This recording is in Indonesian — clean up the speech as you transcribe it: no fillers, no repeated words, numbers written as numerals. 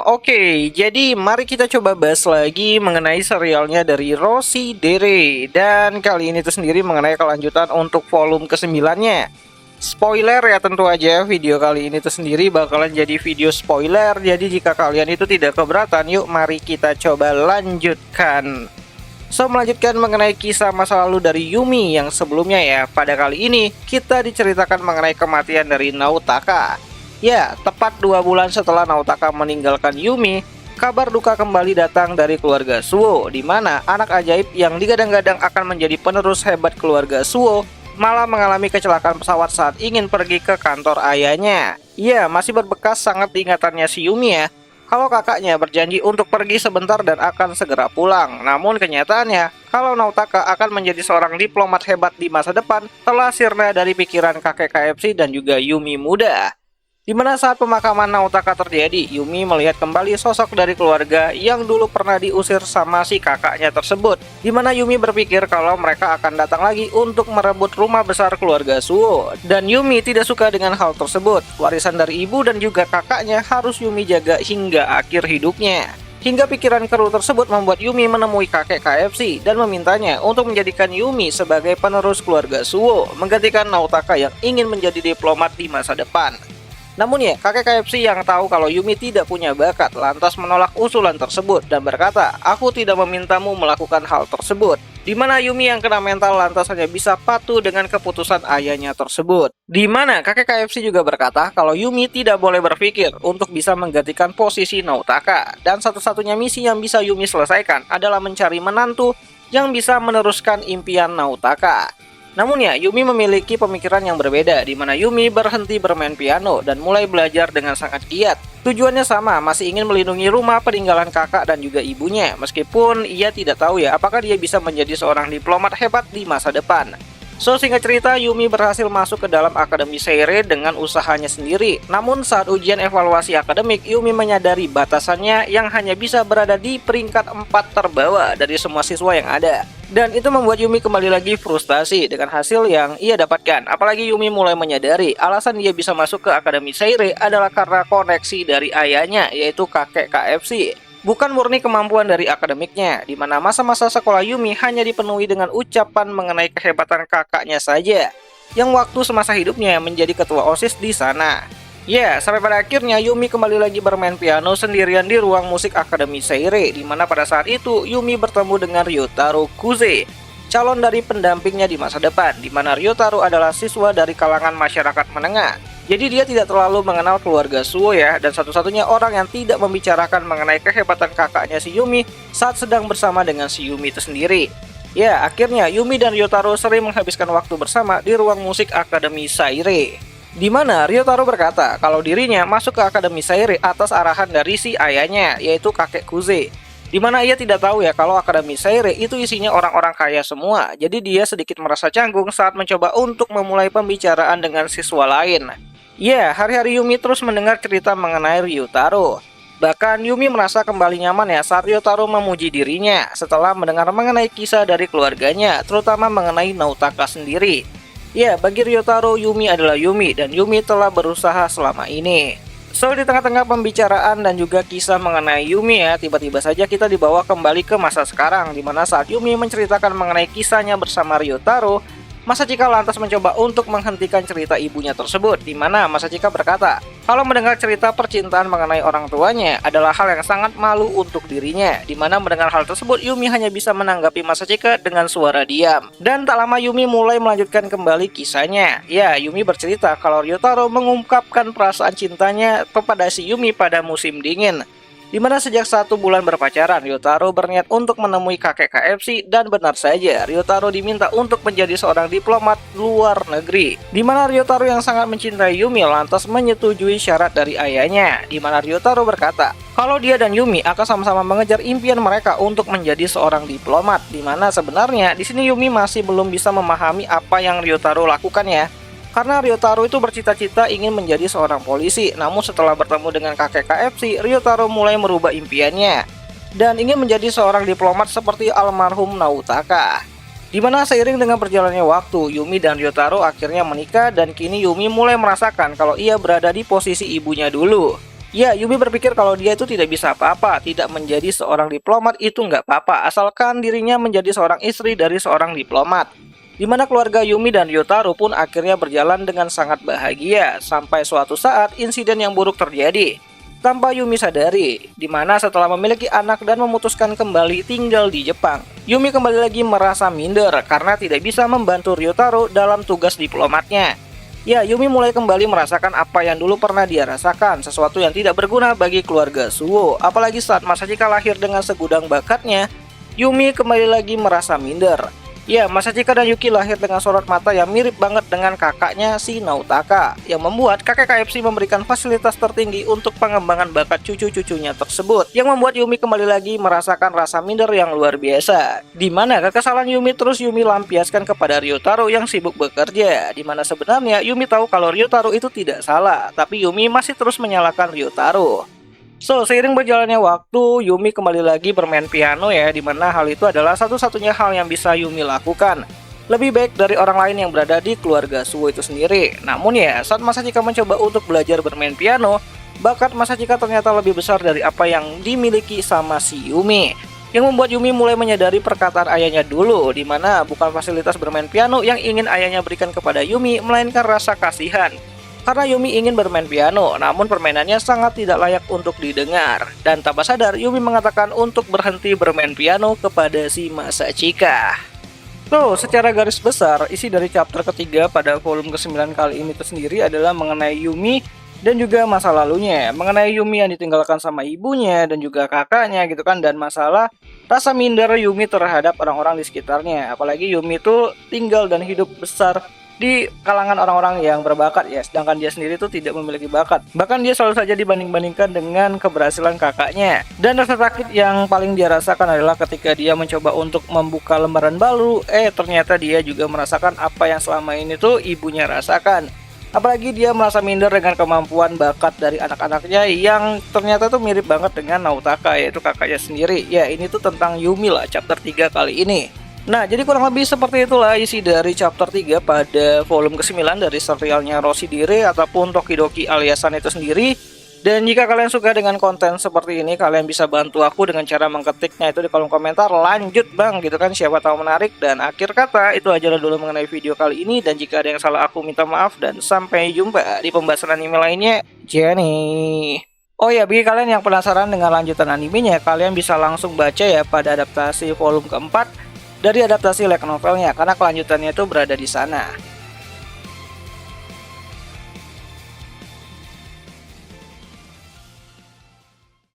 Oke, jadi mari kita coba bahas lagi mengenai serialnya dari Rossi Dere. Dan kali ini tuh sendiri mengenai kelanjutan untuk volume ke-9-nya. Spoiler ya, tentu aja video kali ini tuh sendiri bakalan jadi video spoiler. Jadi jika kalian itu tidak keberatan, yuk mari kita coba lanjutkan. Melanjutkan mengenai kisah masa lalu dari Yumi yang sebelumnya ya. Pada kali ini kita diceritakan mengenai kematian dari Naotaka. Ya, tepat 2 bulan setelah Naotaka meninggalkan Yumi, kabar duka kembali datang dari keluarga Suo, di mana anak ajaib yang digadang-gadang akan menjadi penerus hebat keluarga Suo malah mengalami kecelakaan pesawat saat ingin pergi ke kantor ayahnya. Ya, masih berbekas sangat diingatannya si Yumi ya, kalau kakaknya berjanji untuk pergi sebentar dan akan segera pulang. Namun kenyataannya, kalau Naotaka akan menjadi seorang diplomat hebat di masa depan, telah sirna dari pikiran kakek KFC dan juga Yumi muda. Dimana saat pemakaman Naotaka terjadi, Yumi melihat kembali sosok dari keluarga yang dulu pernah diusir sama si kakaknya tersebut. Dimana Yumi berpikir kalau mereka akan datang lagi untuk merebut rumah besar keluarga Suo. Dan Yumi tidak suka dengan hal tersebut. Warisan dari ibu dan juga kakaknya harus Yumi jaga hingga akhir hidupnya. Hingga pikiran keruh tersebut membuat Yumi menemui kakek KFC dan memintanya untuk menjadikan Yumi sebagai penerus keluarga Suo, menggantikan Naotaka yang ingin menjadi diplomat di masa depan. Namun ya, kakek KFC yang tahu kalau Yumi tidak punya bakat lantas menolak usulan tersebut dan berkata, "Aku tidak memintamu melakukan hal tersebut." Dimana Yumi yang kena mental lantas hanya bisa patuh dengan keputusan ayahnya tersebut. Dimana kakek KFC juga berkata kalau Yumi tidak boleh berpikir untuk bisa menggantikan posisi Naotaka. Dan satu-satunya misi yang bisa Yumi selesaikan adalah mencari menantu yang bisa meneruskan impian Naotaka. Namun ya, Yumi memiliki pemikiran yang berbeda, di mana Yumi berhenti bermain piano dan mulai belajar dengan sangat giat. Tujuannya sama, masih ingin melindungi rumah peninggalan kakak dan juga ibunya, meskipun ia tidak tahu ya apakah dia bisa menjadi seorang diplomat hebat di masa depan. Singkat cerita, Yumi berhasil masuk ke dalam Akademi Seire dengan usahanya sendiri. Namun saat ujian evaluasi akademik, Yumi menyadari batasannya yang hanya bisa berada di peringkat 4 terbawah dari semua siswa yang ada. Dan itu membuat Yumi kembali lagi frustasi dengan hasil yang ia dapatkan. Apalagi Yumi mulai menyadari alasan dia bisa masuk ke Akademi Seire adalah karena koneksi dari ayahnya, yaitu kakek KFC. Bukan murni kemampuan dari akademiknya, di mana masa-masa sekolah Yumi hanya dipenuhi dengan ucapan mengenai kehebatan kakaknya saja, yang waktu semasa hidupnya menjadi ketua OSIS di sana. Ya, sampai pada akhirnya Yumi kembali lagi bermain piano sendirian di ruang musik Akademi Seire, di mana pada saat itu Yumi bertemu dengan Ryotaro Kuze, calon dari pendampingnya di masa depan, di mana Ryotaro adalah siswa dari kalangan masyarakat menengah. Jadi dia tidak terlalu mengenal keluarga Suo ya, dan satu-satunya orang yang tidak membicarakan mengenai kehebatan kakaknya si Yumi saat sedang bersama dengan si Yumi itu sendiri. Ya, akhirnya Yumi dan Ryotaro sering menghabiskan waktu bersama di ruang musik Akademi Seire. Di mana Ryotaro berkata kalau dirinya masuk ke Akademi Seire atas arahan dari si ayahnya, yaitu kakek Kuze. Di mana ia tidak tahu ya kalau Akademi Seire itu isinya orang-orang kaya semua. Jadi dia sedikit merasa canggung saat mencoba untuk memulai pembicaraan dengan siswa lain. Ya, hari-hari Yumi terus mendengar cerita mengenai Ryotaro. Bahkan Yumi merasa kembali nyaman ya saat Ryotaro memuji dirinya setelah mendengar mengenai kisah dari keluarganya, terutama mengenai Naotaka sendiri. Ya, bagi Ryotaro, Yumi adalah Yumi dan Yumi telah berusaha selama ini. Di tengah-tengah pembicaraan dan juga kisah mengenai Yumi ya, tiba-tiba saja kita dibawa kembali ke masa sekarang, di mana saat Yumi menceritakan mengenai kisahnya bersama Ryotaro, Masachika lantas mencoba untuk menghentikan cerita ibunya tersebut, di mana Masachika berkata kalau mendengar cerita percintaan mengenai orang tuanya adalah hal yang sangat malu untuk dirinya, di mana mendengar hal tersebut Yumi hanya bisa menanggapi Masachika dengan suara diam. Dan tak lama Yumi mulai melanjutkan kembali kisahnya. Ya, Yumi bercerita kalau Ryotaro mengungkapkan perasaan cintanya kepada si Yumi pada musim dingin, di mana sejak 1 bulan berpacaran, Ryotaro berniat untuk menemui kakek KFC dan benar saja, Ryotaro diminta untuk menjadi seorang diplomat luar negeri. Di mana Ryotaro yang sangat mencintai Yumi lantas menyetujui syarat dari ayahnya, di mana Ryotaro berkata kalau dia dan Yumi akan sama-sama mengejar impian mereka untuk menjadi seorang diplomat. Di mana sebenarnya di sini Yumi masih belum bisa memahami apa yang Ryotaro lakukan ya. Karena Ryotaro itu bercita-cita ingin menjadi seorang polisi, namun setelah bertemu dengan kakek KFC, Ryotaro mulai merubah impiannya dan ingin menjadi seorang diplomat seperti almarhum Naotaka. Di mana seiring dengan berjalannya waktu, Yumi dan Ryotaro akhirnya menikah dan kini Yumi mulai merasakan kalau ia berada di posisi ibunya dulu. Ya, Yumi berpikir kalau dia itu tidak bisa apa-apa, tidak menjadi seorang diplomat itu nggak apa-apa, asalkan dirinya menjadi seorang istri dari seorang diplomat. Di mana keluarga Yumi dan Ryotaro pun akhirnya berjalan dengan sangat bahagia, sampai suatu saat insiden yang buruk terjadi. Tanpa Yumi sadari, di mana setelah memiliki anak dan memutuskan kembali tinggal di Jepang, Yumi kembali lagi merasa minder karena tidak bisa membantu Ryotaro dalam tugas diplomatnya. Ya, Yumi mulai kembali merasakan apa yang dulu pernah dia rasakan, sesuatu yang tidak berguna bagi keluarga Suwo. Apalagi saat Masachika lahir dengan segudang bakatnya, Yumi kembali lagi merasa minder. Ya, Masachika dan Yuki lahir dengan sorot mata yang mirip banget dengan kakaknya si Naotaka, yang membuat kakek KFC memberikan fasilitas tertinggi untuk pengembangan bakat cucu-cucunya tersebut, yang membuat Yumi kembali lagi merasakan rasa minder yang luar biasa. Di mana kekesalan Yumi terus Yumi lampiaskan kepada Ryotaro yang sibuk bekerja, di mana sebenarnya Yumi tahu kalau Ryotaro itu tidak salah, tapi Yumi masih terus menyalahkan Ryotaro. So, seiring berjalannya waktu, Yumi kembali lagi bermain piano ya, dimana hal itu adalah satu-satunya hal yang bisa Yumi lakukan. Lebih baik dari orang lain yang berada di keluarga Suwo itu sendiri. Namun ya, saat Masachika mencoba untuk belajar bermain piano, bakat Masachika ternyata lebih besar dari apa yang dimiliki sama si Yumi. Yang membuat Yumi mulai menyadari perkataan ayahnya dulu, dimana bukan fasilitas bermain piano yang ingin ayahnya berikan kepada Yumi, melainkan rasa kasihan. Karena Yumi ingin bermain piano, namun permainannya sangat tidak layak untuk didengar. Dan tanpa sadar, Yumi mengatakan untuk berhenti bermain piano kepada si Masachika. So, secara garis besar, isi dari chapter ketiga pada volume ke-9 kali ini itu sendiri adalah mengenai Yumi dan juga masa lalunya. Mengenai Yumi yang ditinggalkan sama ibunya dan juga kakaknya gitu kan. Dan masalah rasa minder Yumi terhadap orang-orang di sekitarnya. Apalagi Yumi itu tinggal dan hidup besar di kalangan orang-orang yang berbakat ya, sedangkan dia sendiri tuh tidak memiliki bakat. Bahkan dia selalu saja dibanding-bandingkan dengan keberhasilan kakaknya. Dan rasa sakit yang paling dia rasakan adalah ketika dia mencoba untuk membuka lembaran baru, ternyata dia juga merasakan apa yang selama ini tuh ibunya rasakan. Apalagi dia merasa minder dengan kemampuan bakat dari anak-anaknya yang ternyata tuh mirip banget dengan Naotaka, yaitu kakaknya sendiri. Ya, ini tuh tentang Yumi lah chapter 3 kali ini. Nah, jadi kurang lebih seperti itulah isi dari chapter 3 pada volume ke-9 dari serialnya Rossi Dire ataupun Tokidoki Aliasan itu sendiri. Dan jika kalian suka dengan konten seperti ini, kalian bisa bantu aku dengan cara mengetiknya itu di kolom komentar, lanjut bang gitu kan, siapa tahu menarik. Dan akhir kata, itu aja dulu mengenai video kali ini. Dan jika ada yang salah aku minta maaf, dan sampai jumpa di pembahasan anime lainnya. Jenny. Oh ya, bagi kalian yang penasaran dengan lanjutan animenya, kalian bisa langsung baca ya pada adaptasi volume keempat dari adaptasi light novelnya, karena kelanjutannya itu berada di sana.